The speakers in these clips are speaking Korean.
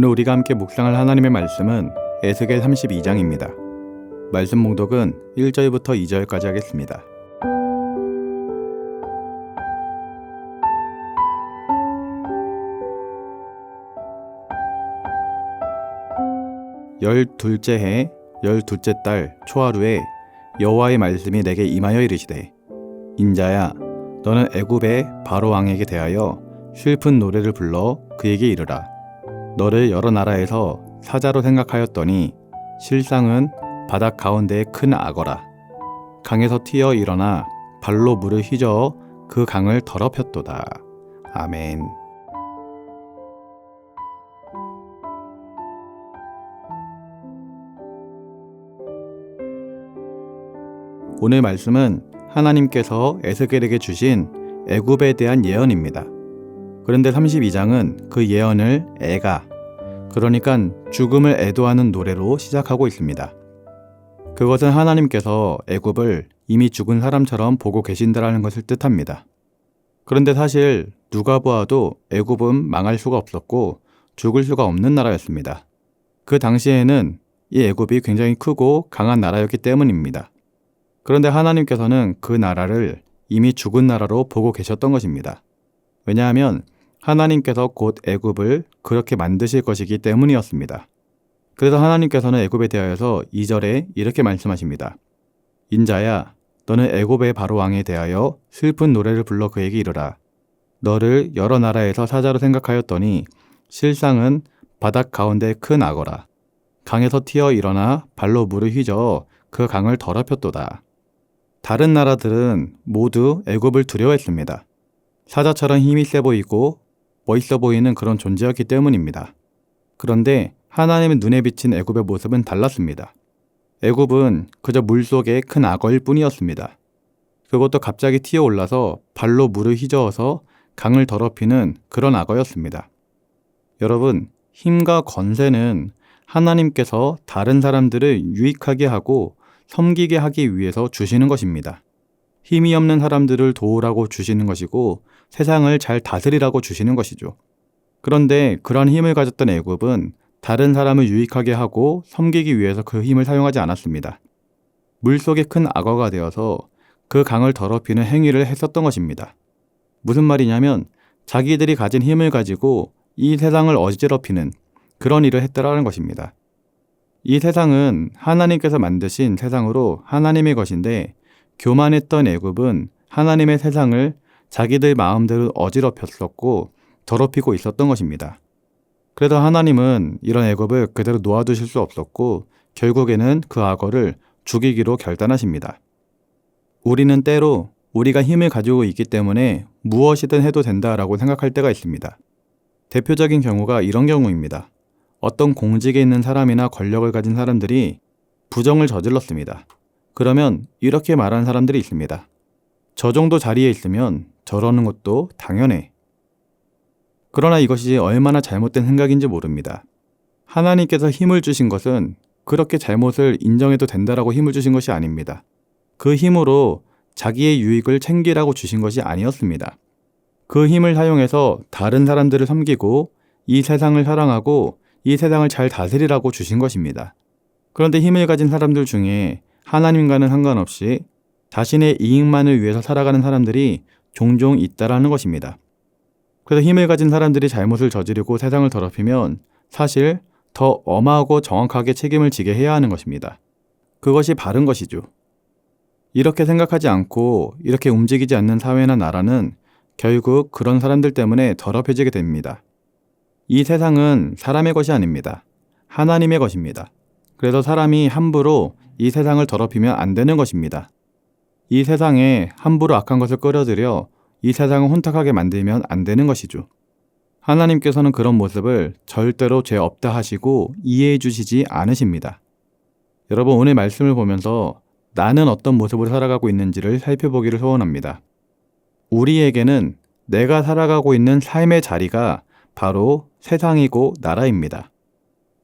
오늘 우리가 함께 묵상할 하나님의 말씀은 에스겔 32장입니다. 말씀 봉독은 1절부터 2절까지 하겠습니다. 열둘째 해 열둘째 달 초하루에 여호와의 말씀이 내게 임하여 이르시되, 인자야, 너는 애굽의 바로 왕에게 대하여 슬픈 노래를 불러 그에게 이르라. 너를 여러 나라에서 사자로 생각하였더니 실상은 바닥 가운데의 큰 악어라. 강에서 튀어 일어나 발로 물을 휘저어 그 강을 더럽혔도다. 아멘. 오늘 말씀은 하나님께서 에스겔에게 주신 애굽에 대한 예언입니다. 그런데 32장은 그 예언을 애가, 그러니까 죽음을 애도하는 노래로 시작하고 있습니다. 그것은 하나님께서 애굽을 이미 죽은 사람처럼 보고 계신다라는 것을 뜻합니다. 그런데 사실 누가 보아도 애굽은 망할 수가 없었고 죽을 수가 없는 나라였습니다. 그 당시에는 이 애굽이 굉장히 크고 강한 나라였기 때문입니다. 그런데 하나님께서는 그 나라를 이미 죽은 나라로 보고 계셨던 것입니다. 왜냐하면 하나님께서 곧 애굽을 그렇게 만드실 것이기 때문이었습니다. 그래서 하나님께서는 애굽에 대하여서 2절에 이렇게 말씀하십니다. 인자야, 너는 애굽의 바로 왕에 대하여 슬픈 노래를 불러 그에게 이르라. 너를 여러 나라에서 사자로 생각하였더니 실상은 바닥 가운데 큰 악어라. 강에서 튀어 일어나 발로 물을 휘저어 그 강을 더럽혔도다. 다른 나라들은 모두 애굽을 두려워했습니다. 사자처럼 힘이 세 보이고 멋있어 보이는 그런 존재였기 때문입니다. 그런데 하나님의 눈에 비친 애굽의 모습은 달랐습니다. 애굽은 그저 물속의 큰 악어일 뿐이었습니다. 그것도 갑자기 튀어 올라서 발로 물을 휘저어서 강을 더럽히는 그런 악어였습니다. 여러분, 힘과 권세는 하나님께서 다른 사람들을 유익하게 하고 섬기게 하기 위해서 주시는 것입니다. 힘이 없는 사람들을 도우라고 주시는 것이고 세상을 잘 다스리라고 주시는 것이죠. 그런데 그런 힘을 가졌던 애굽은 다른 사람을 유익하게 하고 섬기기 위해서 그 힘을 사용하지 않았습니다. 물속의 큰 악어가 되어서 그 강을 더럽히는 행위를 했었던 것입니다. 무슨 말이냐면 자기들이 가진 힘을 가지고 이 세상을 어지럽히는 그런 일을 했다라는 것입니다. 이 세상은 하나님께서 만드신 세상으로 하나님의 것인데 교만했던 애굽은 하나님의 세상을 자기들 마음대로 어지럽혔었고 더럽히고 있었던 것입니다. 그래서 하나님은 이런 애굽을 그대로 놓아두실 수 없었고 결국에는 그 악어를 죽이기로 결단하십니다. 우리는 때로 우리가 힘을 가지고 있기 때문에 무엇이든 해도 된다라고 생각할 때가 있습니다. 대표적인 경우가 이런 경우입니다. 어떤 공직에 있는 사람이나 권력을 가진 사람들이 부정을 저질렀습니다. 그러면 이렇게 말하는 사람들이 있습니다. 저 정도 자리에 있으면 저러는 것도 당연해. 그러나 이것이 얼마나 잘못된 생각인지 모릅니다. 하나님께서 힘을 주신 것은 그렇게 잘못을 인정해도 된다라고 힘을 주신 것이 아닙니다. 그 힘으로 자기의 유익을 챙기라고 주신 것이 아니었습니다. 그 힘을 사용해서 다른 사람들을 섬기고 이 세상을 사랑하고 이 세상을 잘 다스리라고 주신 것입니다. 그런데 힘을 가진 사람들 중에 하나님과는 상관없이 자신의 이익만을 위해서 살아가는 사람들이 종종 있다라는 것입니다. 그래서 힘을 가진 사람들이 잘못을 저지르고 세상을 더럽히면 사실 더 엄하고 정확하게 책임을 지게 해야 하는 것입니다. 그것이 바른 것이죠. 이렇게 생각하지 않고 이렇게 움직이지 않는 사회나 나라는 결국 그런 사람들 때문에 더럽혀지게 됩니다. 이 세상은 사람의 것이 아닙니다. 하나님의 것입니다. 그래서 사람이 함부로 이 세상을 더럽히면 안 되는 것입니다. 이 세상에 함부로 악한 것을 끌어들여 이 세상을 혼탁하게 만들면 안 되는 것이죠. 하나님께서는 그런 모습을 절대로 죄 없다 하시고 이해해 주시지 않으십니다. 여러분, 오늘 말씀을 보면서 나는 어떤 모습으로 살아가고 있는지를 살펴보기를 소원합니다. 우리에게는 내가 살아가고 있는 삶의 자리가 바로 세상이고 나라입니다.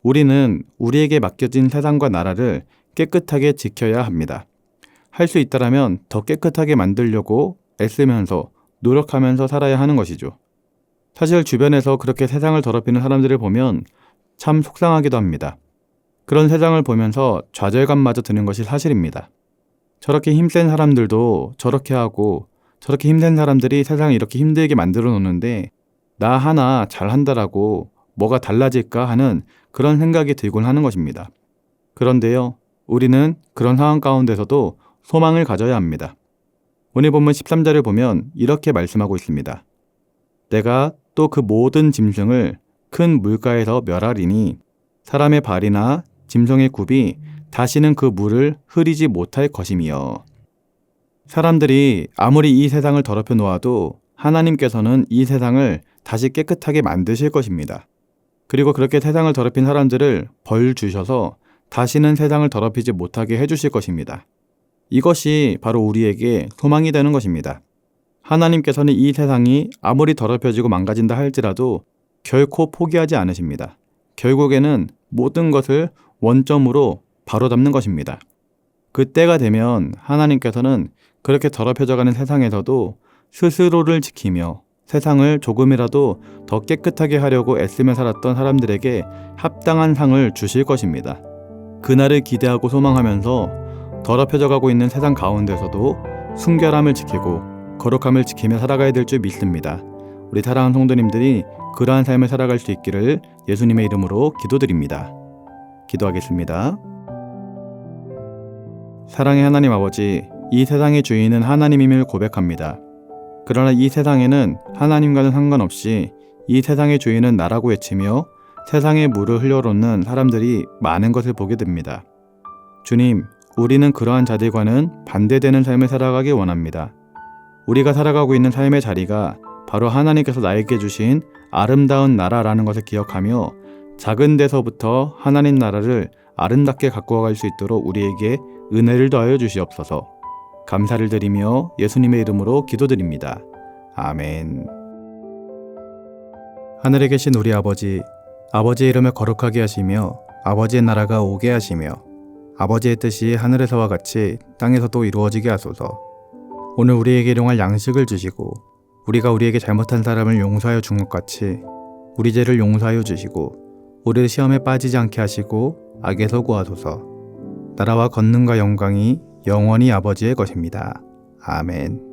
우리는 우리에게 맡겨진 세상과 나라를 깨끗하게 지켜야 합니다. 할 수 있다면 더 깨끗하게 만들려고 애쓰면서 노력하면서 살아야 하는 것이죠. 사실 주변에서 그렇게 세상을 더럽히는 사람들을 보면 참 속상하기도 합니다. 그런 세상을 보면서 좌절감마저 드는 것이 사실입니다. 저렇게 힘센 사람들도 저렇게 하고 저렇게 힘센 사람들이 세상을 이렇게 힘들게 만들어 놓는데 나 하나 잘한다라고 뭐가 달라질까 하는 그런 생각이 들곤 하는 것입니다. 그런데요, 우리는 그런 상황 가운데서도 소망을 가져야 합니다. 오늘 본문 13절을 보면 이렇게 말씀하고 있습니다. 내가 또 그 모든 짐승을 큰 물가에서 멸하리니 사람의 발이나 짐승의 굽이 다시는 그 물을 흐리지 못할 것이며. 사람들이 아무리 이 세상을 더럽혀 놓아도 하나님께서는 이 세상을 다시 깨끗하게 만드실 것입니다. 그리고 그렇게 세상을 더럽힌 사람들을 벌 주셔서 다시는 세상을 더럽히지 못하게 해주실 것입니다. 이것이 바로 우리에게 소망이 되는 것입니다. 하나님께서는 이 세상이 아무리 더럽혀지고 망가진다 할지라도 결코 포기하지 않으십니다. 결국에는 모든 것을 원점으로 바로잡는 것입니다. 그때가 되면 하나님께서는 그렇게 더럽혀져가는 세상에서도 스스로를 지키며 세상을 조금이라도 더 깨끗하게 하려고 애쓰며 살았던 사람들에게 합당한 상을 주실 것입니다. 그날을 기대하고 소망하면서 더럽혀져가고 있는 세상 가운데서도 순결함을 지키고 거룩함을 지키며 살아가야 될 줄 믿습니다. 우리 사랑하는 성도님들이 그러한 삶을 살아갈 수 있기를 예수님의 이름으로 기도드립니다. 기도하겠습니다. 사랑의 하나님 아버지, 이 세상의 주인은 하나님임을 고백합니다. 그러나 이 세상에는 하나님과는 상관없이 이 세상의 주인은 나라고 외치며 세상의 물을 흘려놓는 사람들이 많은 것을 보게 됩니다. 주님, 우리는 그러한 자들과는 반대되는 삶을 살아가기 원합니다. 우리가 살아가고 있는 삶의 자리가 바로 하나님께서 나에게 주신 아름다운 나라라는 것을 기억하며 작은 데서부터 하나님 나라를 아름답게 가꾸어 갈 수 있도록 우리에게 은혜를 더하여 주시옵소서. 감사를 드리며 예수님의 이름으로 기도드립니다. 아멘. 하늘에 계신 우리 아버지, 아버지의 이름을 거룩하게 하시며 아버지의 나라가 오게 하시며 아버지의 뜻이 하늘에서와 같이 땅에서도 이루어지게 하소서. 오늘 우리에게 일용할 양식을 주시고 우리가 우리에게 잘못한 사람을 용서하여 준 것 같이 우리 죄를 용서하여 주시고 우리를 시험에 빠지지 않게 하시고 악에서 구하소서. 나라와 권능과 영광이 영원히 아버지의 것입니다. 아멘.